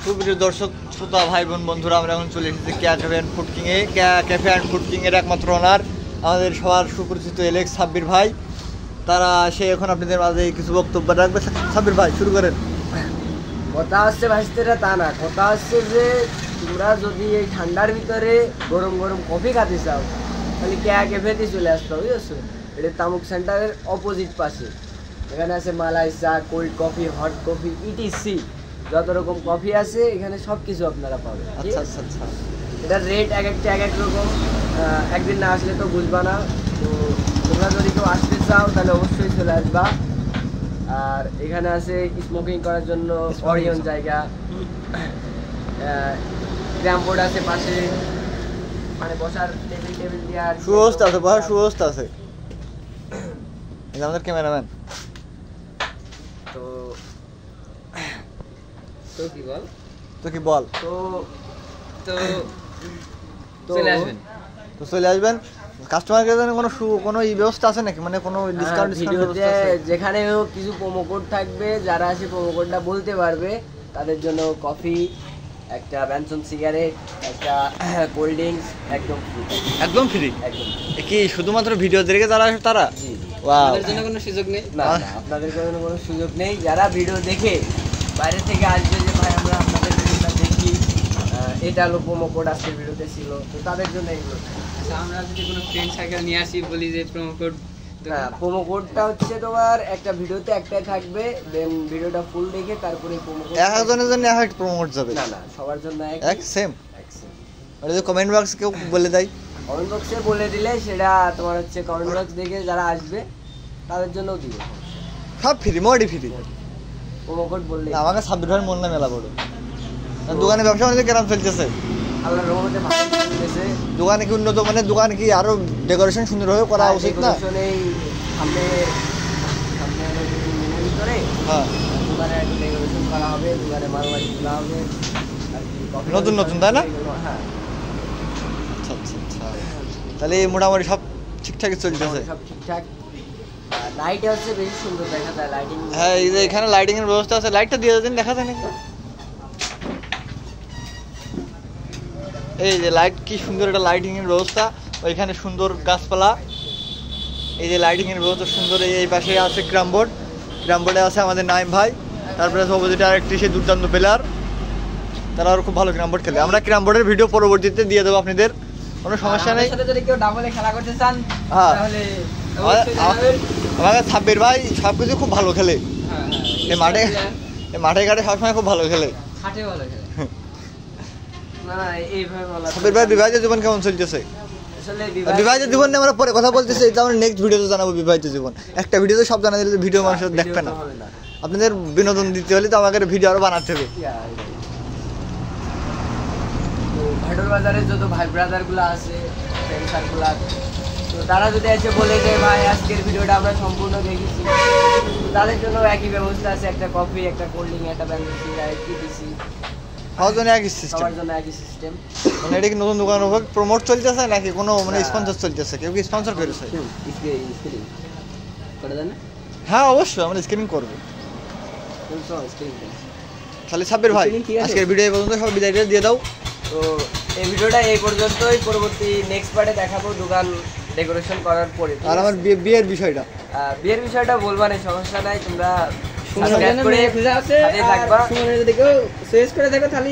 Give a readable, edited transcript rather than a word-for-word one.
সুপ্রিয় দর্শক শ্রোতা ভাই বোন বন্ধুরা, আমরা এখন চলে এসেছি ক্যাফে অ্যান্ড ফুড কিংয়ে। ক্যাফে অ্যান্ড ফুড কিংয়ের একমাত্র ওনার আমাদের সবার সুপরিচিত এলেক্স সাব্বির ভাই। তারা সে এখন আপনাদের মাঝে কিছু বক্তব্য রাখবে। সাব্বির ভাই শুরু করেন। কথা হচ্ছে ভাইস্তেরা তা না, কথা হচ্ছে যে তোমরা যদি এই ঠান্ডার ভিতরে গরম গরম কফি খেতে চাও তাহলে ক্যাফেতে চলে আসতে হবে, বুঝছো? এটা তামুক সেন্টারের অপোজিট পাশে। এখানে আছে মালাই চা, cold coffee, hot coffee, etc যত রকম কফি আছে এখানে সব কিছু আপনারা পাবেন। আচ্ছা আচ্ছা আচ্ছা, এটার রেট এক একটা এক এক রকম, একদিন না আসলে তো বুঝবা না। তো তোমরা যদি কেউ আসতে চাও তাহলে অবশ্যই চলে আসবা। আর এখানে আছে স্মোকিং করার জন্য অরিয়ন জায়গা, ক্র্যাম্প বোর্ড আছে পাশে, মানে বসার টেবিল দিয়ে। আর সুব্যবস্থা আছে, বসার সুব্যবস্থা আছে। আমাদের ক্যামেরাম্যান তো তো কি বল তো কি বল তো তো চলে আসবেন, তো চলে আসবেন। কাস্টমারের জন্য কোনো ব্যবস্থা আছে নাকি, মানে কোনো ডিসকাউন্ট? যেখানে কিছু প্রোমো কোড থাকবে, যারা আছে প্রোমো কোডটা বলতে পারবে তাদের জন্য কফি, একটা ব্যানসন সিগারেট, একটা কোল্ড ড্রিঙ্কস একদম ফ্রি। একদম ফ্রি? একদম। কি শুধুমাত্র ভিডিও দেখে যারা আসে তারা? জি। ওয়াও, আপনাদের জন্য কোনো সুযোগ নেই? না, আপনাদের জন্য কোনো সুযোগ নেই। যারা ভিডিও দেখে বাইরে থেকে আসবে যে ভাই আমরা আপনাদের ভিডিওটা দেখি, এটা হলো প্রোমো কোড আজকের ভিডিওতে ছিল, তো তাদের জন্য এগুলো। আচ্ছা, আমরা যদি কোনো ফ্রেন্ড সার্কেল নিয়ে আসি, বলি যে প্রোমো কোড, হ্যাঁ, প্রোমো কোডটা হচ্ছে তোমার একটা ভিডিওতে একটাই থাকবে, দেন ভিডিওটা ফুল দেখে তারপরে প্রোমো কোড। একজনের জন্য এক একটা প্রোমো কোড যাবে? না না, সবার জন্য এক সেম। আর যদি কমেন্ট বক্স কেউ বলে দেয়? কমেন্ট বক্সে বলে দিলে সেটা তোমার হচ্ছে কমেন্ট বক্স দেখে যারা আসবে তাদের জন্যও দিব। সব free, Modi free. Promo code বললে আমাকে সাব্বির ভাইয়ের মন না মেলা বড়। দোকানে ব্যবসা বাণিজ্য কেমন চলতেছে? আল্লাহর রহমতে ভালো চলতেছে। দোকানে কি উন্নত, মানে দোকানে কি আরো ডেকোরেশন সুন্দরভাবে করা উচিত না? সামনে ভিতরে হ্যাঁ, দোকানে একটু ডেকোরেশন করা হবে, দোকানে মালমারি খোলা হবে আর কি, নতুন নতুন, তাই না? হ্যাঁ। আচ্ছা আচ্ছা আচ্ছা, তাহলে মোটামুটি সব ঠিকঠাকই চলতেছে? সব ঠিকঠাক। লাইট হচ্ছে বেশি সুন্দর দেখা যায়, লাইটিং। হ্যাঁ, এই যে এখানে লাইটিং এর ব্যবস্থা আছে, লাইটটা দিয়ে দেন, দেখা যায় নাকি? এই যে লাইট, কি সুন্দর একটা লাইটিং এর ব্যবস্থা। ওইখানে সুন্দর গাছপালা, এই যে লাইটিং এর ব্যবস্থা সুন্দর। এই পাশে আছে ক্র্যাম্প বোর্ড, ক্র্যাম্প বোর্ডে আছে আমাদের নাইম ভাই। তারপরে আছে অপোজিটে আরেকটি সে দুর্দান্ত প্লেয়ার, তারা আরো খুব ভালো ক্র্যাম্প বোর্ড খেলে। আমরা ক্র্যাম্প বোর্ডের ভিডিও পরবর্তীতে দিয়ে দেবো আপনাদের, কোনো সমস্যা নেই। যদি কেউ ডাবলে খেলা করতে চান হ্যাঁ, তাহলে আমাদের সাব্বির ভাই সবকিছু খুব ভালো খেলে। এই মাঠে ঘাটে সবসময় খুব ভালো খেলে। হাটে ভালো খেলে। না না, এইভাবে বলা। সাব্বির ভাই বিবাহিত জীবন কেমন চলতেছে? আসলে বিবাহিত জীবন নিয়ে আমরা পরে কথা বলতেছি, এটা আমরা নেক্সট ভিডিওতে জানাবো। বিবাহিত জীবন একটা ভিডিওতে সব জানা দিলে ভিডিও মানুষ দেখবে না। আপনাদের বিনোদন দিতে হলে তো আমাকে ভিডিও আরো বানাতে হবে। ভাইডোর বাজারে যত ভাই ব্রাদার গুলো আছে, ফ্রেন্ড সার্কেল, তো তারা যদি এসে বলে যে ভাই আজকের ভিডিওটা আমরা সম্পূর্ণ দেখেছি, তাদের জন্য একই ব্যবস্থা আছে, একটা কফি, একটা কোল্ড ড্রিঙ্ক, একটা ব্যান্ডেজ সিগারেট, টিটিসি, সবার জন্য একই সিস্টেম। সবার জন্য একই সিস্টেম। মানে এটা কি নতুন দোকানের উপর প্রমোট চলতেছে নাকি কোনো মানে স্পন্সর চলতেছে? কেউ কি স্পন্সর করেছে? হ্যাঁ অবশ্যই, আমরা স্ক্রিনিং করবো। তাহলে সাব্বির ভাই আজকের ভিডিও এই পর্যন্ত, সব বিদায় দিয়ে দাও। তো এই ভিডিওটা এই পর্যন্তই, পরবর্তী নেক্সট পার্টে দেখাবো দোকান ডেকোরেশন করার পরে। আর আমার বিয়ের বিষয়টা, বিয়ের বিষয়টা বলবা না, সমস্যা নাই, তোমরা সুমনের জন্য মেয়ে খুঁজে আছে, আর সুমনের যদি কেউ সুয়েজ করে দেখো তাহলে